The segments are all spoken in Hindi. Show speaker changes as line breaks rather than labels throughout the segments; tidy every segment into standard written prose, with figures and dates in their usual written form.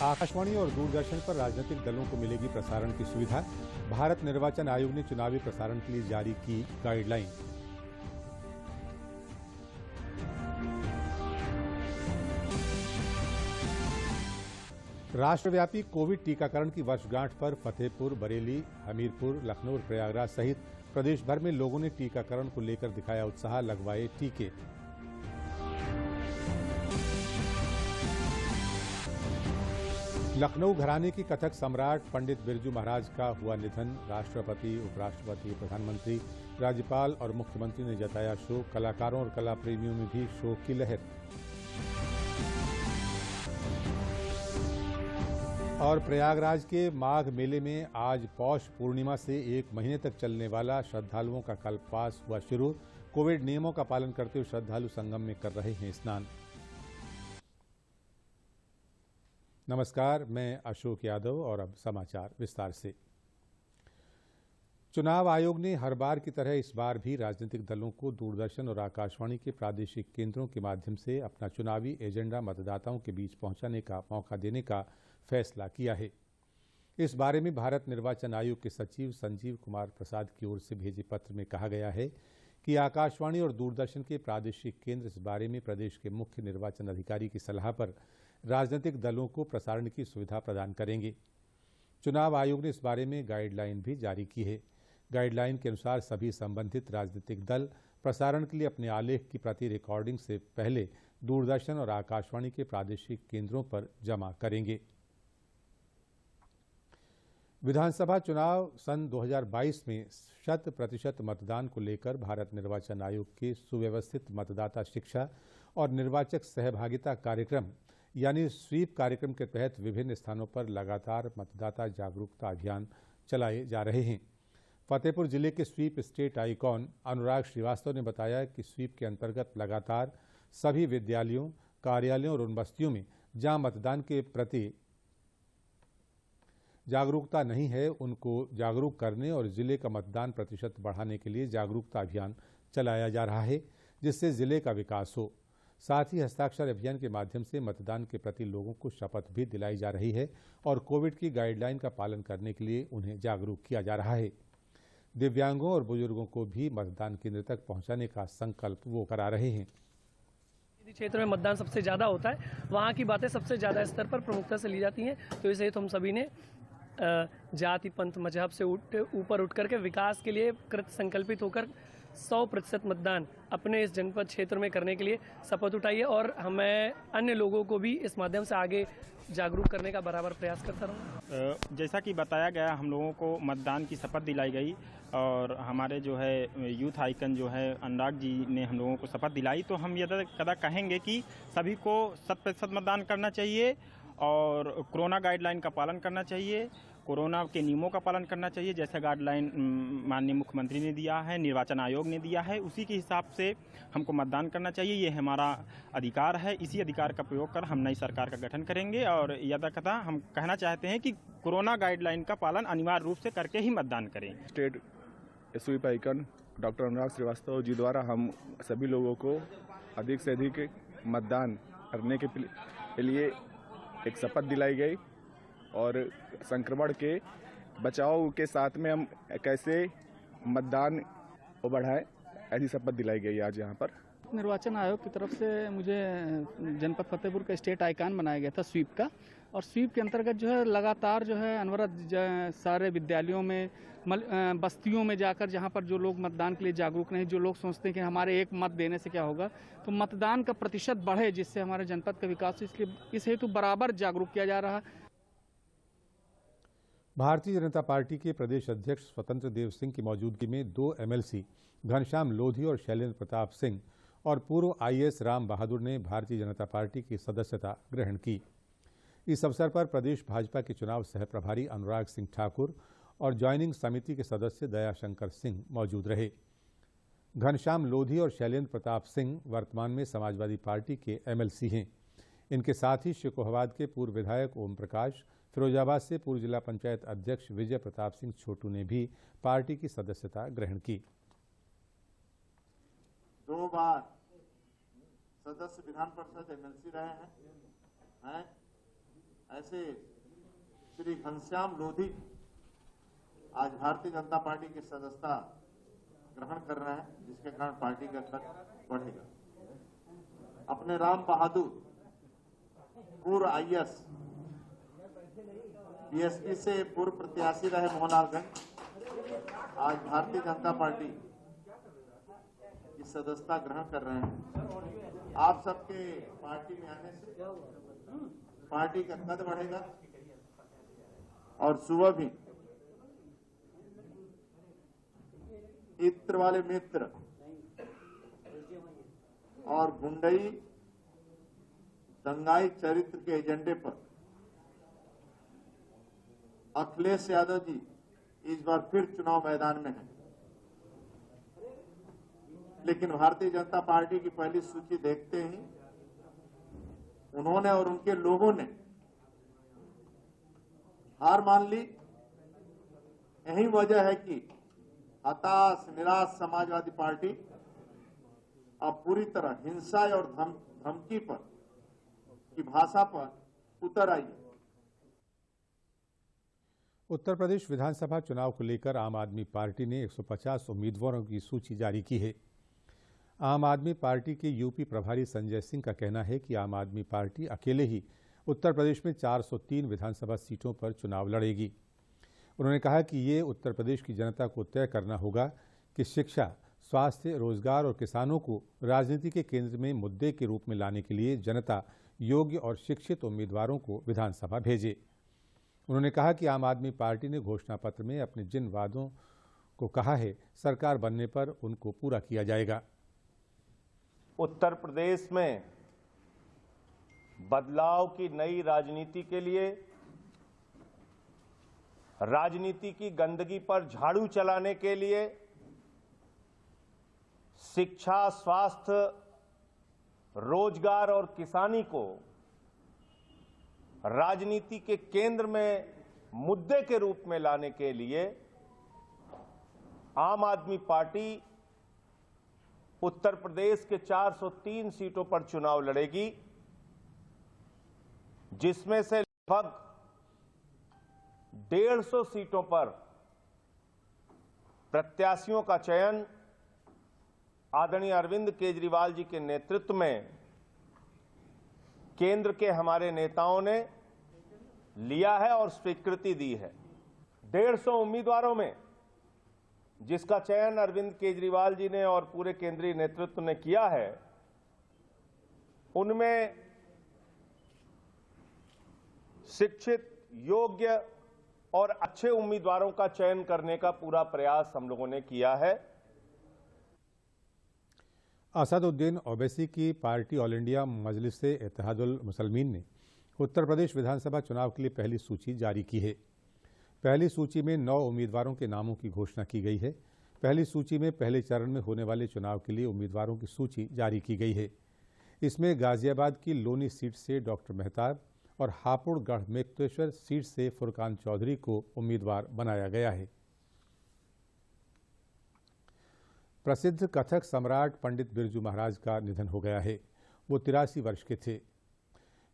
आकाशवाणी और दूरदर्शन पर राजनीतिक दलों को मिलेगी प्रसारण की सुविधा। भारत निर्वाचन आयोग ने चुनावी प्रसारण के लिए जारी की गाइडलाइन। राष्ट्रव्यापी कोविड टीकाकरण की वर्षगांठ पर फतेहपुर, बरेली, हमीरपुर, लखनऊ और प्रयागराज सहित प्रदेश भर में लोगों ने टीकाकरण को लेकर दिखाया उत्साह, लगवाए टीके। लखनऊ घराने की कथक सम्राट पंडित बिरजू महाराज का हुआ निधन। राष्ट्रपति, उपराष्ट्रपति, प्रधानमंत्री, राज्यपाल और मुख्यमंत्री ने जताया शोक। कलाकारों और कला प्रेमियों में भी शोक की लहर। और प्रयागराज के माघ मेले में आज पौष पूर्णिमा से 1 महीने तक चलने वाला श्रद्धालुओं का कल्पवास हुआ शुरू। कोविड नियमों का पालन करते हुए श्रद्धालु संगम में कर रहे हैं स्नान। नमस्कार, मैं अशोक यादव और अब समाचार विस्तार से। चुनाव आयोग ने हर बार की तरह इस बार भी राजनीतिक दलों को दूरदर्शन और आकाशवाणी के प्रादेशिक केंद्रों के माध्यम से अपना चुनावी एजेंडा मतदाताओं के बीच पहुंचाने का मौका देने का फैसला किया है। इस बारे में भारत निर्वाचन आयोग के सचिव संजीव कुमार प्रसाद की ओर से भेजे पत्र में कहा गया है कि आकाशवाणी और दूरदर्शन के प्रादेशिक केंद्र इस बारे में प्रदेश के मुख्य निर्वाचन अधिकारी की सलाह पर राजनीतिक दलों को प्रसारण की सुविधा प्रदान करेंगे। चुनाव आयोग ने इस बारे में गाइडलाइन भी जारी की है। गाइडलाइन के अनुसार सभी संबंधित राजनीतिक दल प्रसारण के लिए अपने आलेख की प्रति रिकॉर्डिंग से पहले दूरदर्शन और आकाशवाणी के प्रादेशिक केंद्रों पर जमा करेंगे। विधानसभा चुनाव सन 2022 में 100% मतदान को लेकर भारत निर्वाचन आयोग के सुव्यवस्थित मतदाता शिक्षा और निर्वाचक सहभागिता कार्यक्रम यानी स्वीप कार्यक्रम के तहत विभिन्न स्थानों पर लगातार मतदाता जागरूकता अभियान चलाए जा रहे हैं। फतेहपुर जिले के स्वीप स्टेट आइकॉन अनुराग श्रीवास्तव ने बताया कि स्वीप के अंतर्गत लगातार सभी विद्यालयों, कार्यालयों और उन बस्तियों में जहां मतदान के प्रति जागरूकता नहीं है उनको जागरूक करने और जिले का मतदान प्रतिशत बढ़ाने के लिए जागरूकता अभियान चलाया जा रहा है, जिससे जिले का विकास हो। साथ ही हस्ताक्षर अभियान के माध्यम से मतदान के प्रति लोगों को शपथ भी दिलाई जा रही है और कोविड की गाइडलाइन का पालन करने के लिए उन्हें जागरूक किया जा रहा है। दिव्यांगों और बुजुर्गों को भी मतदान केंद्र तक पहुंचाने का संकल्प वो करा रहे हैं।
क्षेत्र में मतदान सबसे ज्यादा होता है, वहाँ की बातें सबसे ज्यादा स्तर पर प्रमुखता से ली जाती हैं। तो इसे हम सभी ने जाति, पंथ, मजहब से ऊपर उठ करके विकास के लिए कृत संकल्पित होकर 100% मतदान अपने इस जनपद क्षेत्र में करने के लिए शपथ उठाई है और हमें अन्य लोगों को भी इस माध्यम से आगे जागरूक करने का बराबर प्रयास करता रहूँगा।
जैसा कि बताया गया, हम लोगों को मतदान की शपथ दिलाई गई और हमारे जो है यूथ आइकन जो है अनुराग जी ने हम लोगों को शपथ दिलाई। तो हम यदा कदा कहेंगे कि सभी को 100% मतदान करना चाहिए और कोरोना गाइडलाइन का पालन करना चाहिए, कोरोना के नियमों का पालन करना चाहिए। जैसा गाइडलाइन माननीय मुख्यमंत्री ने दिया है, निर्वाचन आयोग ने दिया है, उसी के हिसाब से हमको मतदान करना चाहिए। ये हमारा अधिकार है। इसी अधिकार का प्रयोग कर हम नई सरकार का गठन करेंगे और यदा कदा हम कहना चाहते हैं कि कोरोना गाइडलाइन का पालन अनिवार्य रूप से करके ही मतदान करें।
स्टेट स्वीप आइकन डॉक्टर अनुराग श्रीवास्तव जी द्वारा हम सभी लोगों को अधिक से अधिक मतदान करने के लिए एक शपथ दिलाई गई और संक्रमण के बचाव के साथ में हम कैसे मतदान को बढ़ाएं, ऐसी शपथ दिलाई गई आज यहाँ पर।
निर्वाचन आयोग की तरफ से मुझे जनपद फतेहपुर का स्टेट आइकॉन बनाया गया था स्वीप का, और स्वीप के अंतर्गत जो है लगातार जो है अनवरत सारे विद्यालयों में, बस्तियों में जाकर जहां पर जो लोग मतदान के लिए जागरूक नहीं, जो लोग सोचते हैं कि हमारे एक मत देने से क्या होगा, तो मतदान का प्रतिशत बढ़े जिससे हमारे जनपद का विकास हो, इसलिए इस हेतु बराबर जागरूक किया जा रहा है।
भारतीय जनता पार्टी के प्रदेश अध्यक्ष स्वतंत्र देव सिंह की मौजूदगी में 2 MLC घनश्याम लोधी और शैलेंद्र प्रताप सिंह और पूर्व IAS राम बहादुर ने भारतीय जनता पार्टी की सदस्यता ग्रहण की। इस अवसर पर प्रदेश भाजपा के चुनाव सह प्रभारी अनुराग सिंह ठाकुर और ज्वाइनिंग समिति के सदस्य दयाशंकर सिंह मौजूद रहे। घनश्याम लोधी और शैलेंद्र प्रताप सिंह वर्तमान में समाजवादी पार्टी के MLC हैं। इनके साथ ही शिकोहाबाद के पूर्व विधायक ओम प्रकाश, फिरोजाबाद से पूर्व जिला पंचायत अध्यक्ष विजय प्रताप सिंह छोटू ने भी पार्टी की सदस्यता ग्रहण की।
2 बार सदस्य विधान परिषद MLC रहे हैं। ऐसे श्री घनश्याम लोधी आज भारतीय जनता पार्टी की सदस्यता ग्रहण कर रहे हैं, जिसके कारण पार्टी का कद बढ़ेगा। अपने राम बहादुर पूर्व आईएएस बीएसपी से पूर्व प्रत्याशी रहे मोहनलालगंज आज भारतीय जनता पार्टी की सदस्यता ग्रहण कर रहे हैं। आप सबके पार्टी में आने से पार्टी का कद बढ़ेगा और सुबह भी इत्र वाले मित्र और गुंडई दंगाई चरित्र के एजेंडे पर अखिलेश यादव जी इस बार फिर चुनाव मैदान में हैं। लेकिन भारतीय जनता पार्टी की पहली सूची देखते ही उन्होंने और उनके लोगों ने हार मान ली। यही वजह है कि हताश निराश समाजवादी पार्टी अब पूरी तरह हिंसा और धमकी पर की भाषा पर उतर आई है।
उत्तर प्रदेश विधानसभा चुनाव को लेकर आम आदमी पार्टी ने 150 उम्मीदवारों की सूची जारी की है। आम आदमी पार्टी के यूपी प्रभारी संजय सिंह का कहना है कि आम आदमी पार्टी अकेले ही उत्तर प्रदेश में 403 विधानसभा सीटों पर चुनाव लड़ेगी। उन्होंने कहा कि ये उत्तर प्रदेश की जनता को तय करना होगा कि शिक्षा, स्वास्थ्य, रोजगार और किसानों को राजनीति के केंद्र में मुद्दे के रूप में लाने के लिए जनता योग्य और शिक्षित उम्मीदवारों को विधानसभा भेजे। उन्होंने कहा कि आम आदमी पार्टी ने घोषणा पत्र में अपने जिन वादों को कहा है, सरकार बनने पर उनको पूरा किया जाएगा।
उत्तर प्रदेश में बदलाव की नई राजनीति के लिए राजनीति की गंदगी पर झाड़ू चलाने के लिए शिक्षा, स्वास्थ्य, रोजगार और किसानी को राजनीति के केंद्र में मुद्दे के रूप में लाने के लिए आम आदमी पार्टी उत्तर प्रदेश के 403 सीटों पर चुनाव लड़ेगी, जिसमें से लगभग 150 सीटों पर प्रत्याशियों का चयन आदरणीय अरविंद केजरीवाल जी के नेतृत्व में केंद्र के हमारे नेताओं ने लिया है और स्वीकृति दी है। 150 उम्मीदवारों में जिसका चयन अरविंद केजरीवाल जी ने और पूरे केंद्रीय नेतृत्व ने किया है, उनमें शिक्षित, योग्य और अच्छे उम्मीदवारों का चयन करने का पूरा प्रयास हम लोगों ने किया है।
असदुद्दीन ओवैसी की party all India Majlis-e-Ittehadul Muslimeen ने उत्तर प्रदेश विधानसभा चुनाव के लिए पहली सूची जारी की है। पहली सूची में 9 उम्मीदवारों के नामों की घोषणा की गई है। पहली सूची में पहले चरण में होने वाले चुनाव के लिए उम्मीदवारों की सूची जारी की गई है। इसमें गाजियाबाद की लोनी सीट से डॉक्टर मेहताब और हापुड़ गढ़मुक्तेश्वर सीट से फुरकान चौधरी को उम्मीदवार बनाया गया है। प्रसिद्ध कथक सम्राट पंडित बिरजू महाराज का निधन हो गया है। वो 83 वर्ष के थे।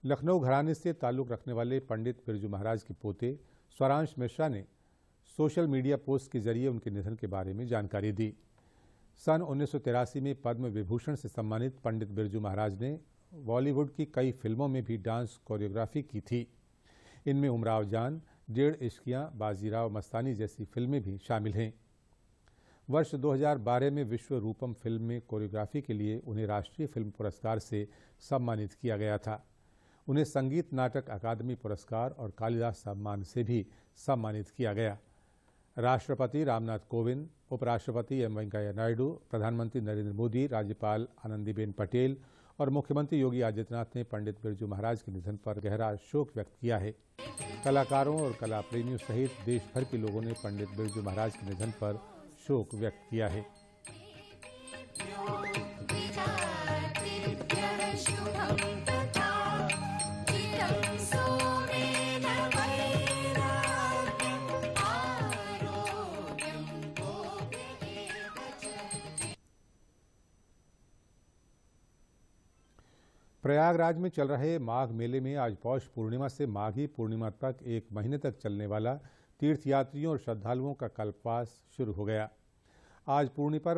लखनऊ घराने से ताल्लुक़ रखने वाले पंडित बिरजू महाराज के पोते स्वरांश मिश्रा ने सोशल मीडिया पोस्ट के जरिए उनके निधन के बारे में जानकारी दी। सन 1983 में पद्म विभूषण से सम्मानित पंडित बिरजू महाराज ने बॉलीवुड की कई फिल्मों में भी डांस कोरियोग्राफी की थी। इनमें उमराव जान, 1.5 इश्कियाँ, बाजीराव मस्तानी जैसी फिल्में भी शामिल हैं। वर्ष 2012 में विश्व रूपम फिल्म में कोरियोग्राफी के लिए उन्हें राष्ट्रीय फिल्म पुरस्कार से सम्मानित किया गया था। उन्हें संगीत नाटक अकादमी पुरस्कार और कालिदास सम्मान से भी सम्मानित किया गया। राष्ट्रपति रामनाथ कोविंद, उपराष्ट्रपति एम वेंकैया नायडू, प्रधानमंत्री नरेंद्र मोदी, राज्यपाल आनंदीबेन पटेल और मुख्यमंत्री योगी आदित्यनाथ ने पंडित बिरजू महाराज के निधन पर गहरा शोक व्यक्त किया है। कलाकारों और कला प्रेमियों सहित देश भर के लोगों ने पंडित बिरजू महाराज के निधन पर शोक व्यक्त किया है। प्रयागराज में चल रहे माघ मेले में आज पौष पूर्णिमा से माघी पूर्णिमा तक 1 महीने तक चलने वाला तीर्थयात्रियों और श्रद्धालुओं का कल्पवास शुरू हो गया। आज पूर्णिमा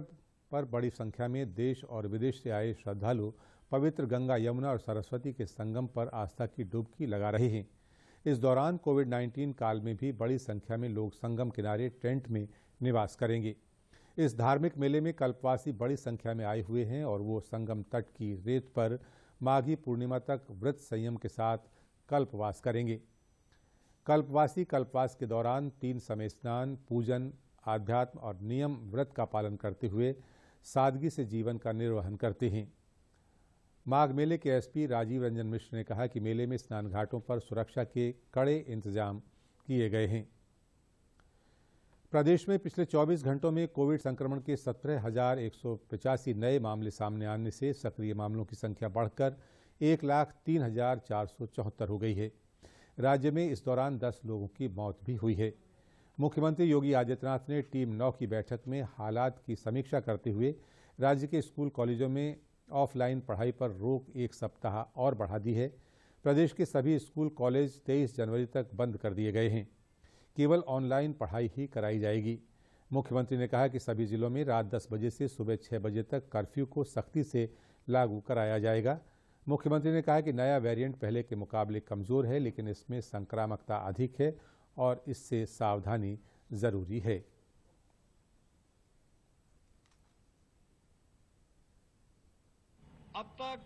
पर बड़ी संख्या में देश और विदेश से आए श्रद्धालु पवित्र गंगा, यमुना और सरस्वती के संगम पर आस्था की डुबकी लगा रहे हैं। इस दौरान कोविड-19 काल में भी बड़ी संख्या में लोग संगम किनारे टेंट में निवास करेंगे। इस धार्मिक मेले में कल्पवासी बड़ी संख्या में आए हुए हैं और वो संगम तट की रेत पर माघी पूर्णिमा तक व्रत संयम के साथ कल्पवास करेंगे। कल्पवासी कल्पवास के दौरान 3 समय स्नान, पूजन, आध्यात्म और नियम व्रत का पालन करते हुए सादगी से जीवन का निर्वहन करते हैं। माघ मेले के एसपी राजीव रंजन मिश्र ने कहा कि मेले में स्नान घाटों पर सुरक्षा के कड़े इंतजाम किए गए हैं। प्रदेश में पिछले 24 घंटों में कोविड संक्रमण के 17,185 नए मामले सामने आने से सक्रिय मामलों की संख्या बढ़कर 1,03,474 हो गई है। राज्य में इस दौरान 10 लोगों की मौत भी हुई है। मुख्यमंत्री योगी आदित्यनाथ ने टीम 9 की बैठक में हालात की समीक्षा करते हुए राज्य के स्कूल कॉलेजों में ऑफलाइन पढ़ाई पर रोक 1 सप्ताह और बढ़ा दी है। प्रदेश के सभी स्कूल कॉलेज 23 जनवरी तक बंद कर दिए गए हैं। केवल ऑनलाइन पढ़ाई ही कराई जाएगी। मुख्यमंत्री ने कहा कि सभी जिलों में रात 10 बजे से सुबह 6 बजे तक कर्फ्यू को सख्ती से लागू कराया जाएगा। मुख्यमंत्री ने कहा कि नया वेरिएंट पहले के मुकाबले कमज़ोर है, लेकिन इसमें संक्रामकता अधिक है और इससे सावधानी जरूरी है।
अब तक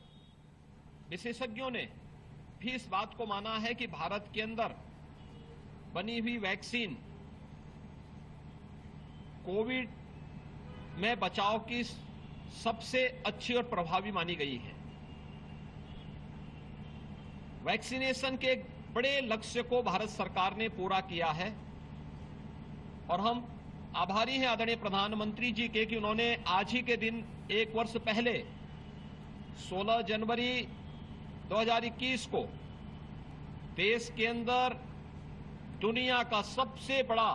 विशेषज्ञों ने भी इस बात को माना है कि भारत के अंदर बनी हुई वैक्सीन कोविड में बचाव की सबसे अच्छी और प्रभावी मानी गई है। वैक्सीनेशन के एक बड़े लक्ष्य को भारत सरकार ने पूरा किया है और हम आभारी हैं आदरणीय प्रधानमंत्री जी के कि उन्होंने आज ही के दिन 1 वर्ष पहले 16 जनवरी 2021 को देश के अंदर दुनिया का सबसे बड़ा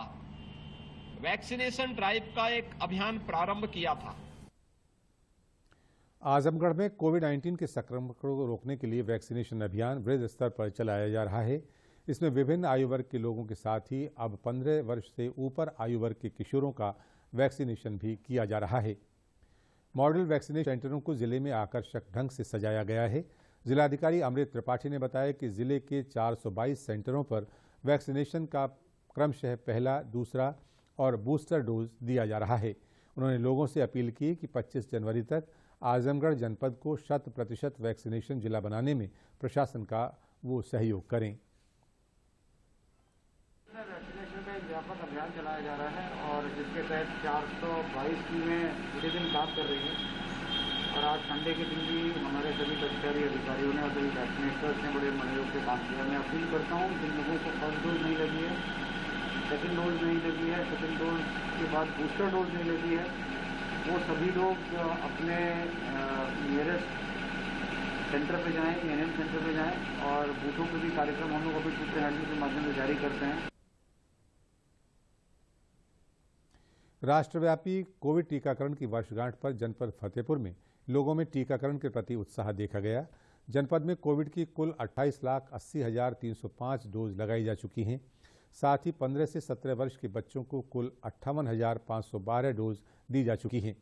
वैक्सीनेशन ड्राइव का एक अभियान प्रारंभ किया था।
आजमगढ़ में कोविड-19 के संक्रमण को रोकने के लिए वैक्सीनेशन अभियान वृहद स्तर पर चलाया जा रहा है। इसमें विभिन्न आयु वर्ग के लोगों के साथ ही अब 15 वर्ष से ऊपर आयु वर्ग के किशोरों का वैक्सीनेशन भी किया जा रहा है। मॉडल वैक्सीनेशन सेंटरों को जिले में आकर्षक ढंग से सजाया गया है। जिलाधिकारी अमृत त्रिपाठी ने बताया कि जिले के 422 सेंटरों पर वैक्सीनेशन का क्रमशः पहला, दूसरा और बूस्टर डोज दिया जा रहा है। उन्होंने लोगों से अपील की कि 25 जनवरी तक आजमगढ़ जनपद को 100% वैक्सीनेशन जिला बनाने में प्रशासन का वो सहयोग करें।
वैक्सीनेशन का एक व्यापक अभियान चलाया जा रहा है और जिसके तहत 422 टीमें प्रतिदिन काम कर रही हैं और आज संडे के दिन भी हमारे सभी अधिकारी अधिकारियों ने और सभी वैक्सीनेटर्स ने बड़े मनोयोग से काम किया। मैं अपील करता हूँ जिन लोगों को फर्स्ट डोज नहीं लगी है, सेकेंड डोज नहीं लगी है, सेकेंड डोज के बाद बूस्टर डोज नहीं लगी है, वो सभी लोग अपने नियरेस्ट सेंटर पे जाएं, एएनएम सेंटर पे जाएं और बूथों पे भी कार्यक्रम हम लोग अभी सूचना हैंडलिंग के माध्यम से जारी करते हैं।
राष्ट्रव्यापी कोविड टीकाकरण की वर्षगांठ पर जनपद फतेहपुर में लोगों में टीकाकरण के प्रति उत्साह देखा गया। जनपद में कोविड की कुल 28,80,305 डोज लगाई जा चुकी हैं। साथ ही 15 से 17 वर्ष के बच्चों को कुल 58,512 डोज दी जा चुकी हैं।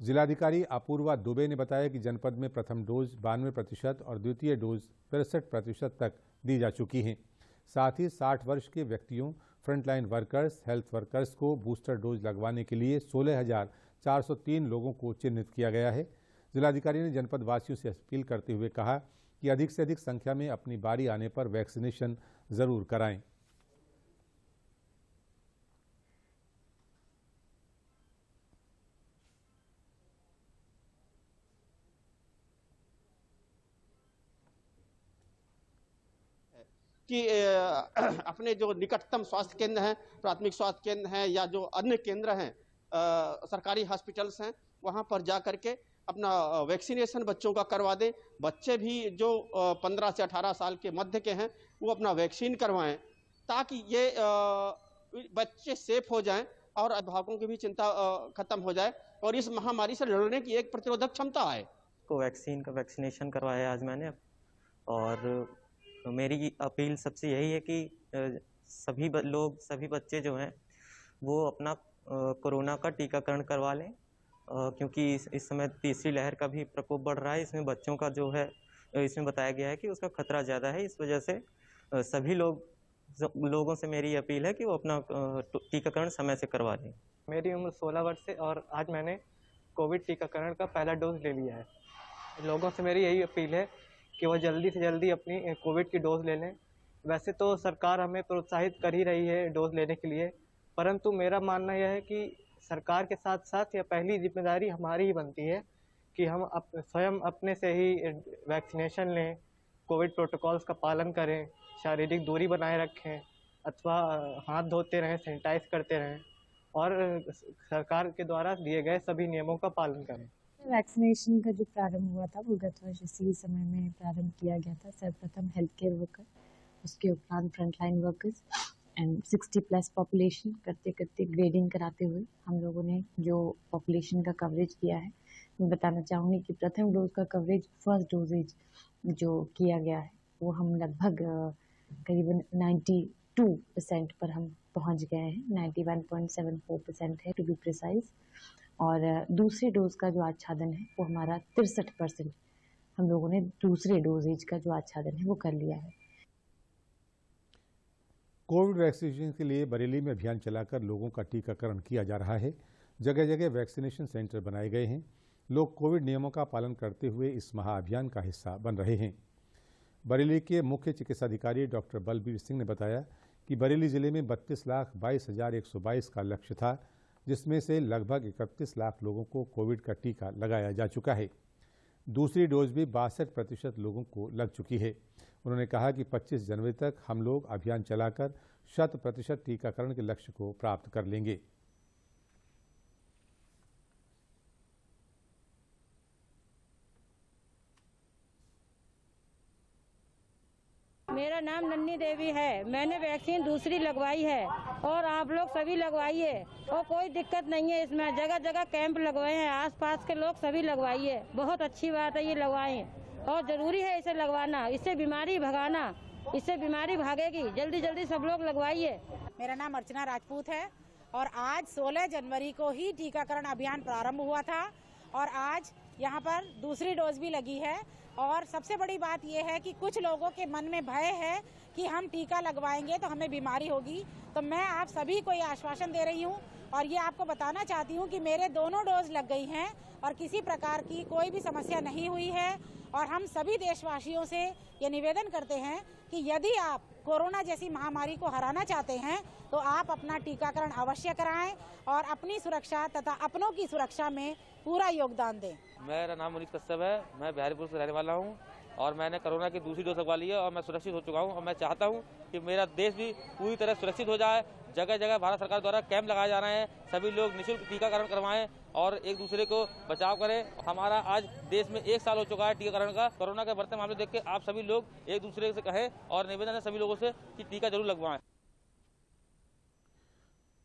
जिलाधिकारी अपूर्वा दुबे ने बताया कि जनपद में प्रथम डोज 92% और द्वितीय डोज 63% तक दी जा चुकी हैं। साथ ही 60 वर्ष के व्यक्तियों, फ्रंटलाइन वर्कर्स, हेल्थ वर्कर्स को बूस्टर डोज लगवाने के लिए 16,403 लोगों को चिन्हित किया गया है। जिलाधिकारी ने जनपद वासियों से अपील करते हुए कहा कि अधिक से अधिक संख्या में अपनी बारी आने पर वैक्सीनेशन जरूर कराएं।
कि अपने जो निकटतम स्वास्थ्य केंद्र हैं, प्राथमिक स्वास्थ्य केंद्र हैं या जो अन्य केंद्र हैं, सरकारी हॉस्पिटल्स हैं, वहां पर जा करके अपना वैक्सीनेशन बच्चों का करवा दें। बच्चे भी जो 15 से 18 साल के मध्य के हैं वो अपना वैक्सीन करवाएं ताकि ये बच्चे सेफ हो जाएं और अभिभावकों की भी चिंता खत्म हो जाए और इस महामारी से लड़ने की एक प्रतिरोधक क्षमता आए।
कोवैक्सीन का वैक्सीनेशन करवाया आज मैंने। और मेरी अपील सबसे यही है कि सभी बच्चे जो हैं वो अपना कोरोना का टीकाकरण करवा लें, क्योंकि इस समय तीसरी लहर का भी प्रकोप बढ़ रहा है। इसमें बच्चों का जो है, इसमें बताया गया है कि उसका खतरा ज़्यादा है। इस वजह से सभी लोगों से मेरी अपील है कि वो अपना टीकाकरण समय से करवा लें। मेरी उम्र 16 वर्ष है और आज मैंने कोविड टीकाकरण का पहला डोज ले लिया है। लोगों से मेरी यही अपील है कि वो जल्दी से जल्दी अपनी कोविड की डोज ले लें। वैसे तो सरकार हमें प्रोत्साहित कर ही रही है डोज लेने के लिए, परंतु मेरा मानना यह है कि सरकार के साथ साथ यह पहली जिम्मेदारी हमारी ही बनती है कि हम स्वयं अपने से ही वैक्सीनेशन लें, कोविड प्रोटोकॉल्स का पालन करें, शारीरिक दूरी बनाए रखें अथवा हाथ धोते रहें, सैनिटाइज करते रहें और सरकार के द्वारा दिए गए सभी नियमों का पालन करें।
वैक्सीनेशन का जो प्रारंभ हुआ था वो गत वर्ष इसी समय में प्रारंभ किया गया था। सर्वप्रथम हेल्थ केयर वर्कर, उसके उपरांत फ्रंटलाइन वर्कर्स एंड 60+ पॉपुलेशन करते करते ग्रेडिंग कराते हुए हम लोगों ने जो पॉपुलेशन का कवरेज किया है, मैं बताना चाहूँगी कि प्रथम डोज का कवरेज, फर्स्ट डोजेज जो किया गया है वो हम लगभग करीबन 92% पर हम पहुंच गए हैं। 91.74% है टू बी प्रिसाइज। और दूसरे डोज का जो आच्छादन है वो हमारा 63% हम लोगों ने दूसरे डोजेज का जो आच्छादन है वो कर लिया है।
कोविड वैक्सीनेशन के लिए बरेली में अभियान चलाकर लोगों का टीकाकरण किया जा रहा है। जगह जगह वैक्सीनेशन सेंटर बनाए गए हैं। लोग कोविड नियमों का पालन करते हुए इस महाअभियान का हिस्सा बन रहे हैं। बरेली के मुख्य चिकित्साधिकारी डॉक्टर बलबीर सिंह ने बताया कि बरेली जिले में 32,22,122 का लक्ष्य था, जिसमें से लगभग 31 लाख लोगों को कोविड का टीका लगाया जा चुका है। दूसरी डोज भी 62% लोगों को लग चुकी है। उन्होंने कहा कि 25 जनवरी तक हम लोग अभियान चलाकर 100% टीकाकरण के लक्ष्य को प्राप्त कर लेंगे।
मेरा नाम नन्नी देवी है। मैंने वैक्सीन दूसरी लगवाई है और आप लोग सभी लगवाइए और कोई दिक्कत नहीं है इसमें। जगह जगह कैंप लगवाए हैं, आसपास के लोग सभी लगवाइए। बहुत अच्छी बात है ये लगवाएं और ज़रूरी है इसे लगवाना, इससे बीमारी भगाना, इससे बीमारी भागेगी। जल्दी जल्दी सब लोग लगवाइए।
मेरा नाम अर्चना राजपूत है और आज 16 जनवरी को ही टीकाकरण अभियान प्रारंभ हुआ था और आज यहाँ पर दूसरी डोज भी लगी है। और सबसे बड़ी बात यह है कि कुछ लोगों के मन में भय है कि हम टीका लगवाएंगे तो हमें बीमारी होगी। तो मैं आप सभी को ये आश्वासन दे रही हूँ और ये आपको बताना चाहती हूँ कि मेरे दोनों डोज लग गई हैं और किसी प्रकार की कोई भी समस्या नहीं हुई है। और हम सभी देशवासियों से ये निवेदन करते हैं कि यदि आप कोरोना जैसी महामारी को हराना चाहते हैं तो आप अपना टीकाकरण अवश्य कराएं और अपनी सुरक्षा तथा अपनों की सुरक्षा में पूरा योगदान दें।
मेरा नाम मुनीष कश्यप है, मैं बिहारीपुर से रहने वाला हूं और मैंने कोरोना की दूसरी डोज लगवा ली है और मैं सुरक्षित हो चुका हूं और मैं चाहता हूं कि मेरा देश भी पूरी तरह सुरक्षित हो जाए। जगह जगह भारत सरकार द्वारा कैंप लगाए जा रहे हैं, सभी लोग निःशुल्क टीकाकरण करवाएं और एक दूसरे को बचाव करें। हमारा आज देश में 1 साल हो चुका है टीकाकरण का। कोरोना के बढ़ते मामले देख के आप सभी लोग एक दूसरे से कहें और निवेदन है सभी लोगों से कि टीका जरूर लगवाएं।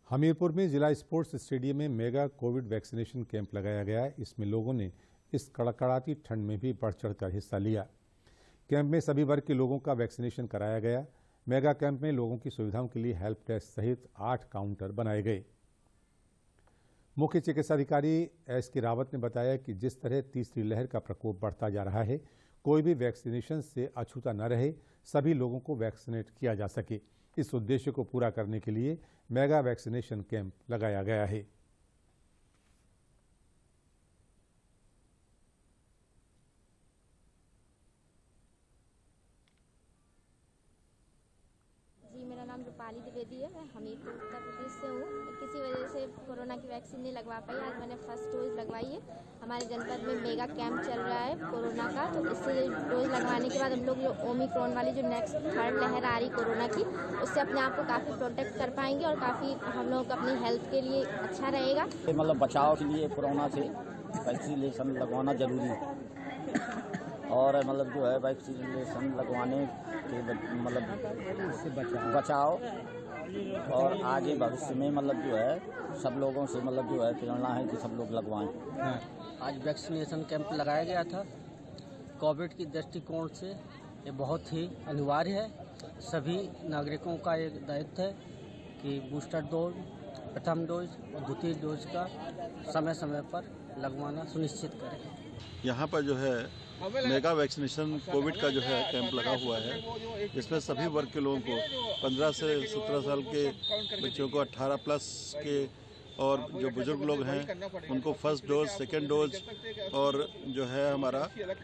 हमीरपुर में जिला स्पोर्ट्स स्टेडियम में मेगा कोविड वैक्सीनेशन कैंप लगाया गया है। इसमें लोगों ने इस कड़कड़ाती ठंड में भी बढ़ चढ़कर हिस्सा लिया। कैंप में सभी वर्ग के लोगों का वैक्सीनेशन कराया गया। मेगा कैंप में लोगों की सुविधाओं के लिए हेल्प डेस्क सहित 8 काउंटर बनाए गए। मुख्य चिकित्साधिकारी एस.के. रावत ने बताया कि जिस तरह तीसरी लहर का प्रकोप बढ़ता जा रहा है, कोई भी वैक्सीनेशन से अछूता न रहे, सभी लोगों को वैक्सीनेट किया जा सके। इस उद्देश्य को पूरा करने के लिए मेगा वैक्सीनेशन कैंप लगाया गया है।
मेरा नाम रूपाली द्विवेदी है। मैं हमीरपुर उत्तर प्रदेश से हूँ। किसी वजह से कोरोना की वैक्सीन नहीं लगवा पाई। आज मैंने फर्स्ट डोज लगवाई है। हमारे जनपद में मेगा कैंप चल रहा है कोरोना का, तो इससे डोज लगवाने के बाद हम लोग जो ओमिक्रॉन वाली जो नेक्स्ट 3rd लहर आ रही कोरोना की, उससे अपने आप को काफ़ी प्रोटेक्ट कर पाएंगे और काफ़ी हम लोग अपनी हेल्थ के लिए अच्छा रहेगा।
मतलब बचाव के लिए कोरोना से वैक्सीनेशन लगवाना जरूरी है और मतलब जो है वैक्सीनेशन लगवाने के मतलब बचाव और आगे भविष्य में मतलब जो है सब लोगों से मतलब जो है प्रेरणा है कि सब लोग लगवाएं।
आज वैक्सीनेशन कैंप लगाया गया था। कोविड की दृष्टिकोण से ये बहुत ही अनिवार्य है। सभी नागरिकों का एक दायित्व है कि बूस्टर डोज, प्रथम डोज और द्वितीय डोज का समय समय पर लगवाना सुनिश्चित करें।
यहाँ पर जो है मेगा वैक्सीनेशन कोविड का जो है कैंप लगा हुआ है। इसमें सभी वर्ग के लोगों को 15 से 17 साल के बच्चों को, 18 प्लस के और जो बुजुर्ग लोग हैं उनको फर्स्ट डोज, सेकेंड डोज और जो है हमारा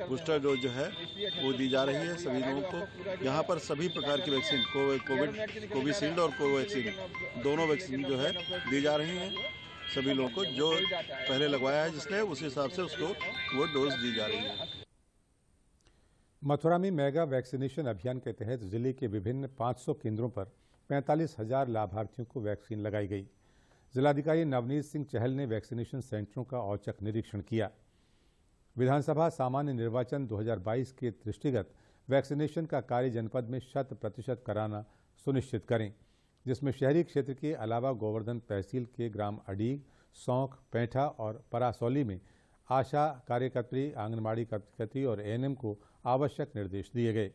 बूस्टर डोज जो है वो दी जा रही है सभी लोगों को। यहाँ पर सभी प्रकार की वैक्सीन कोविशील्ड और कोवैक्सीन दोनों वैक्सीन जो है दी जा रही हैं सभी लोगों को। जो पहले लगवाया है जिसने उस हिसाब से उसको वो डोज दी जा रही है।
मथुरा में मेगा वैक्सीनेशन अभियान के तहत जिले के विभिन्न 500 केंद्रों पर 45,000 लाभार्थियों को वैक्सीन लगाई गई। जिलाधिकारी नवनीत सिंह चहल ने वैक्सीनेशन सेंटरों का औचक निरीक्षण किया। विधानसभा सामान्य निर्वाचन 2022 के दृष्टिगत वैक्सीनेशन का कार्य जनपद में 100% कराना सुनिश्चित करें, जिसमें शहरी क्षेत्र के अलावा गोवर्धन तहसील के ग्राम अडीग, सौंख, पैंठा और परासौली में आशा कार्यकर्त्री, आंगनबाड़ी कार्यकर्त्री और एएनएम को आवश्यक निर्देश दिए गए,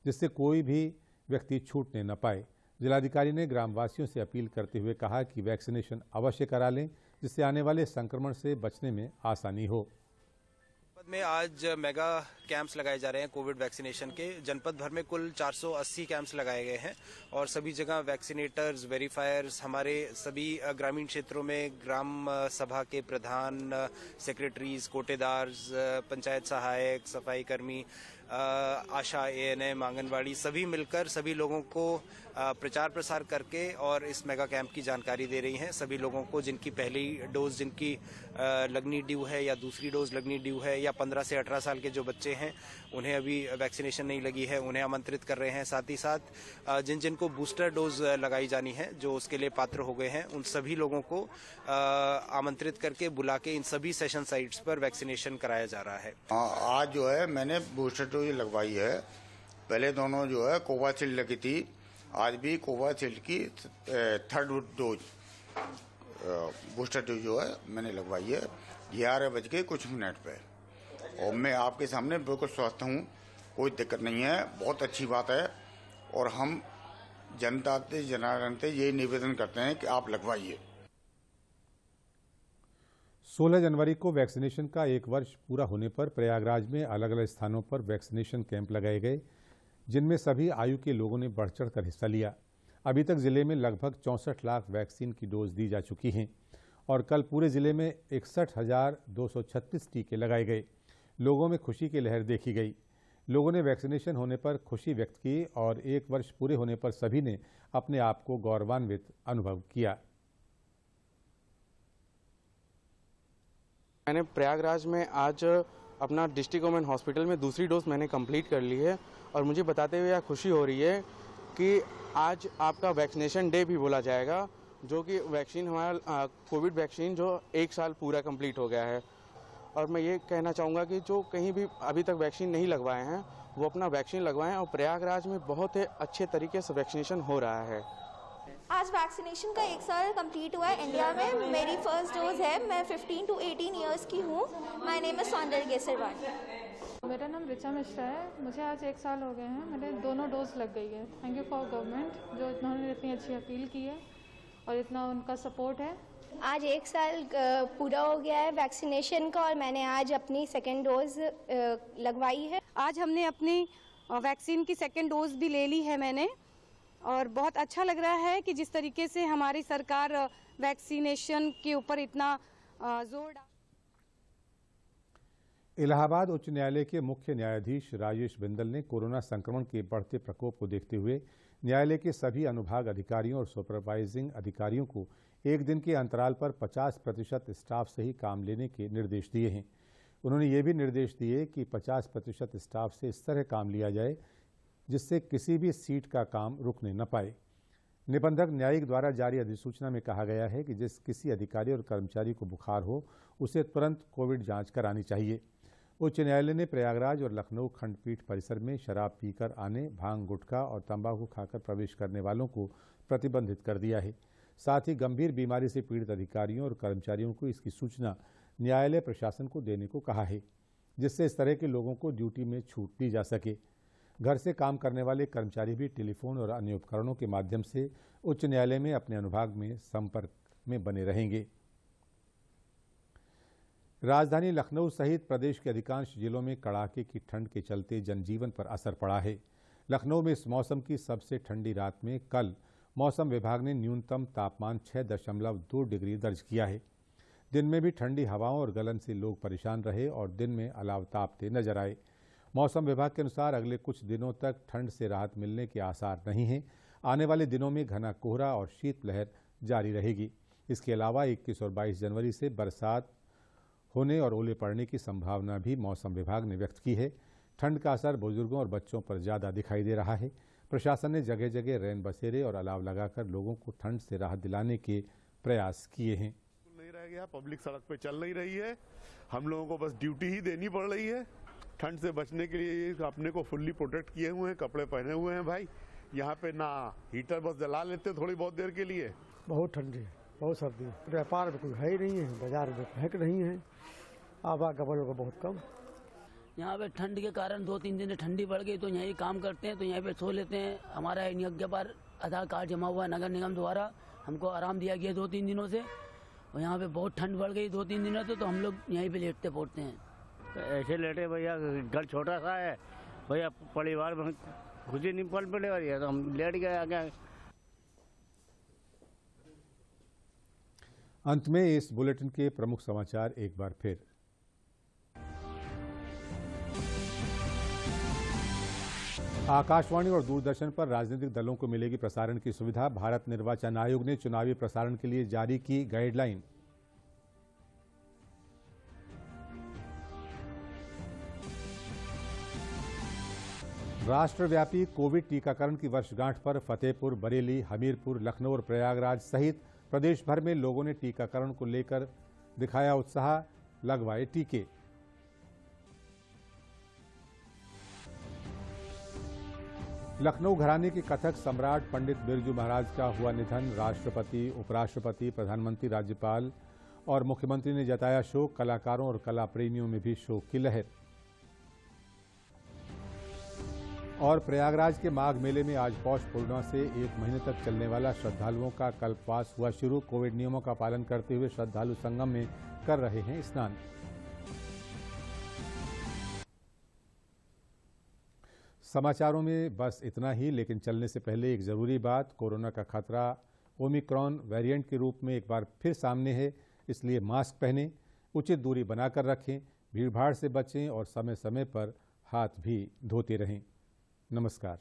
जिससे कोई भी व्यक्ति छूटने न पाए। जिलाधिकारी ने ग्रामवासियों से अपील करते हुए कहा कि वैक्सीनेशन अवश्य करा लें, जिससे आने वाले संक्रमण से बचने में आसानी हो।
जनपद में आज मेगा कैंप्स लगाए जा रहे हैं कोविड वैक्सीनेशन के। जनपद भर में कुल 480 कैंप्स लगाए गए हैं और सभी जगह वैक्सीनेटर्स, वेरीफायर्स, हमारे सभी ग्रामीण क्षेत्रों में ग्राम सभा के प्रधान, सेक्रेटरीज, कोटेदार्स, पंचायत सहायक, सफाई कर्मी, आशा, एएनएम, आंगनबाड़ी सभी मिलकर सभी लोगों को प्रचार प्रसार करके और इस मेगा कैंप की जानकारी दे रही हैं। सभी लोगों को जिनकी पहली डोज जिनकी लगनी ड्यू है या दूसरी डोज लगनी ड्यू है या 15 से 18 साल के जो बच्चे हैं उन्हें अभी वैक्सीनेशन नहीं लगी है, उन्हें आमंत्रित कर रहे हैं। साथ ही साथ जिन जिन को बूस्टर डोज लगाई जानी है, जो उसके लिए पात्र हो गए हैं, उन सभी लोगों को आमंत्रित करके बुला के इन सभी सेशन साइट्स पर वैक्सीनेशन कराया जा रहा है।
आज जो है मैंने बूस्टर डोज लगवाई है। पहले दोनों जो है कोविशील्ड लगी थी, आज भी कोविशील्ड की थर्ड डोज बूस्टर डोज जो है मैंने लगवाई है 11:00 पे। और मैं आपके सामने बिल्कुल स्वस्थ हूँ, कोई दिक्कत नहीं है, बहुत अच्छी बात है। और हम जनता से जनार्दन से यही निवेदन करते हैं कि आप लगवाइए।
16 जनवरी को वैक्सीनेशन का 1 वर्ष पूरा होने पर प्रयागराज में अलग अलग स्थानों पर वैक्सीनेशन कैंप लगाए गए, जिनमें सभी आयु के लोगों ने बढ़ चढ़ कर हिस्सा लिया। अभी तक जिले में लगभग 64 लाख वैक्सीन की डोज दी जा चुकी हैं और कल पूरे जिले में 61,236 टीके लगाए गए। लोगों में खुशी की लहर देखी गई। लोगों ने वैक्सीनेशन होने पर खुशी व्यक्त की और 1 वर्ष पूरे होने पर सभी ने अपने आप को गौरवान्वित अनुभव किया।
मैंने प्रयागराज में आज अपना डिस्ट्रिक्ट गवर्नमेंट हॉस्पिटल में दूसरी डोज मैंने कंप्लीट कर ली है और मुझे बताते हुए यह खुशी हो रही है कि आज आपका वैक्सीनेशन डे भी बोला जाएगा, जो कि वैक्सीन हमारा कोविड वैक्सीन जो 1 साल पूरा कंप्लीट हो गया है। और मैं ये कहना चाहूँगा कि जो कहीं भी अभी तक वैक्सीन नहीं लगवाए हैं वो अपना वैक्सीन लगवाएं और प्रयागराज में बहुत ही अच्छे तरीके से वैक्सीनेशन हो रहा है।
आज वैक्सीनेशन का 1 साल कंप्लीट हुआ है इंडिया में। मेरी फर्स्ट डोज है। मैं 15 to 18 इयर्स की हूँ। माय नेम इज सौंदर्य गेसरवानी।
मेरा नाम ऋचा मिश्रा है। मुझे आज 1 साल हो गए हैं, मेरे दोनों डोज लग गई है। थैंक यू फॉर गवर्नमेंट जो इन्होंने इतनी अच्छी अपील की है और इतना उनका सपोर्ट है।
आज 1 साल पूरा हो गया है वैक्सीनेशन का और मैंने आज अपनी सेकेंड डोज लगवाई है।
आज हमने अपनी वैक्सीन की सेकेंड डोज भी ले ली है मैंने, और बहुत अच्छा लग रहा है कि जिस तरीके से हमारी सरकार वैक्सीनेशन के ऊपर इतना जोर डाल।
इलाहाबाद उच्च न्यायालय के मुख्य न्यायाधीश राजेश बिंदल ने कोरोना संक्रमण के बढ़ते प्रकोप को देखते हुए न्यायालय के सभी अनुभाग अधिकारियों और सुपरवाइजिंग अधिकारियों को 1 दिन के अंतराल पर 50% स्टाफ से ही काम लेने के निर्देश दिए हैं। उन्होंने ये भी निर्देश दिए कि 50% स्टाफ से इस तरह काम लिया जाए जिससे किसी भी सीट का काम रुकने न पाए। निबंधक न्यायिक द्वारा जारी अधिसूचना में कहा गया है कि जिस किसी अधिकारी और कर्मचारी को बुखार हो उसे तुरंत कोविड जांच करानी चाहिए। उच्च न्यायालय ने प्रयागराज और लखनऊ खंडपीठ परिसर में शराब पीकर आने, भांग, गुटखा और तंबाकू खाकर प्रवेश करने वालों को प्रतिबंधित कर दिया है। साथ ही गंभीर बीमारी से पीड़ित अधिकारियों और कर्मचारियों को इसकी सूचना न्यायालय प्रशासन को देने को कहा है, जिससे इस तरह के लोगों को ड्यूटी में छूट दी जा सके। घर से काम करने वाले कर्मचारी भी टेलीफोन और अन्य उपकरणों के माध्यम से उच्च न्यायालय में अपने अनुभाग में संपर्क में बने रहेंगे। राजधानी लखनऊ सहित प्रदेश के अधिकांश जिलों में कड़ाके की ठंड के चलते जनजीवन पर असर पड़ा है। लखनऊ में इस मौसम की सबसे ठंडी रात में कल मौसम विभाग ने न्यूनतम तापमान 6.2 डिग्री दर्ज किया है। दिन में भी ठंडी हवाओं और गलन से लोग परेशान रहे और दिन में अलाव तापते नजर आए। मौसम विभाग के अनुसार अगले कुछ दिनों तक ठंड से राहत मिलने के आसार नहीं हैं। आने वाले दिनों में घना कोहरा और शीतलहर जारी रहेगी। इसके अलावा 21 और 22 जनवरी से बरसात होने और ओले पड़ने की संभावना भी मौसम विभाग ने व्यक्त की है। ठंड का असर बुजुर्गों और बच्चों पर ज़्यादा दिखाई दे रहा है। प्रशासन ने जगह जगह रैन बसेरे और अलाव लगाकर लोगों को ठंड से राहत दिलाने के प्रयास किए हैं।
नहीं रह गया, पब्लिक सड़क पे चल नहीं रही है, हम लोगों को बस ड्यूटी ही देनी पड़ रही है। ठंड से बचने के लिए अपने को फुल्ली प्रोटेक्ट किए हुए हैं, कपड़े पहने हुए हैं भाई। यहाँ पे ना हीटर बस जला लेते थोड़ी बहुत देर के लिए।
बहुत ठंडी है, बहुत सर्दी है, व्यापार में कुछ है ही नहीं है, बाजार में फेंक नहीं है, आवागमन का बहुत कम।
यहाँ पे ठंड के कारण 2-3 दिन ठंडी बढ़ गई तो यहीं काम करते हैं, तो यहाँ पे सो लेते हैं। हमारा नियोग्य पर आधार कार्ड जमा हुआ है नगर निगम द्वारा, हमको आराम दिया गया 2-3 दिनों से। और यहाँ पे बहुत ठंड बढ़ गई 2-3 दिनों से, तो हम लोग यहीं पे लेटते पड़ते हैं।
तो ऐसे लेटे भैया, घर छोटा सा है भैया, परिवार में खुद ही नहीं पल पड़े और ये तो हम लेट गए आगे।
अंत में इस बुलेटिन के प्रमुख समाचार एक बार फिर। आकाशवाणी और दूरदर्शन पर राजनीतिक दलों को मिलेगी प्रसारण की सुविधा। भारत निर्वाचन आयोग ने चुनावी प्रसारण के लिए जारी की गाइडलाइन। राष्ट्रव्यापी कोविड टीकाकरण की वर्षगांठ पर फतेहपुर, बरेली, हमीरपुर, लखनऊ और प्रयागराज सहित प्रदेश भर में लोगों ने टीकाकरण को लेकर दिखाया उत्साह, लगवाए टीके। लखनऊ घराने के कथक सम्राट पंडित बिरजू महाराज का हुआ निधन। राष्ट्रपति, उपराष्ट्रपति, प्रधानमंत्री, राज्यपाल और मुख्यमंत्री ने जताया शोक। कलाकारों और कला प्रेमियों में भी शोक की लहर। और प्रयागराज के माघ मेले में आज पौष पूर्णिमा से 1 महीने तक चलने वाला श्रद्धालुओं का कल्पवास हुआ शुरू। कोविड नियमों का पालन करते हुए श्रद्धालु संगम में कर रहे हैं स्नान। समाचारों में बस इतना ही, लेकिन चलने से पहले एक ज़रूरी बात। कोरोना का खतरा ओमिक्रॉन वेरिएंट के रूप में एक बार फिर सामने है, इसलिए मास्क पहनें, उचित दूरी बनाकर रखें, भीड़भाड़ से बचें और समय समय पर हाथ भी धोते रहें। नमस्कार।